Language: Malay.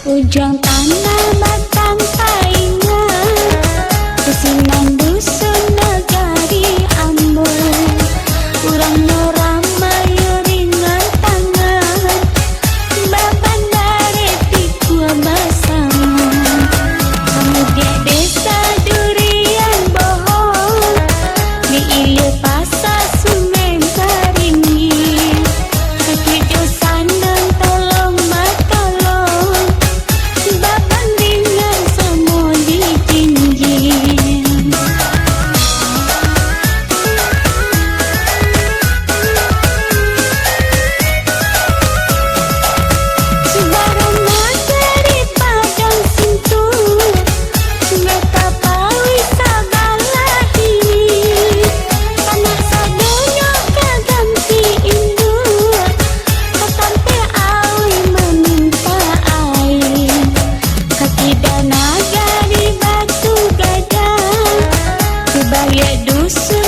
Ujung tanah batang paingan, kesinan dusun negari Ambon. Urang ramai ringan tangan, baban dari pikul basangan. Kemudian desa durian bohong, di ilir pasar Sungai Karingin. Ketujuh sandang tolong matolong, baban dengan semua dijinjin. Sebarang negeri padang sentuh, meta pawi sabalahi. Panas sadonya kaganti induk, katampe awi meminta air. Kaki dan naga di batu gadang, kebaya dusun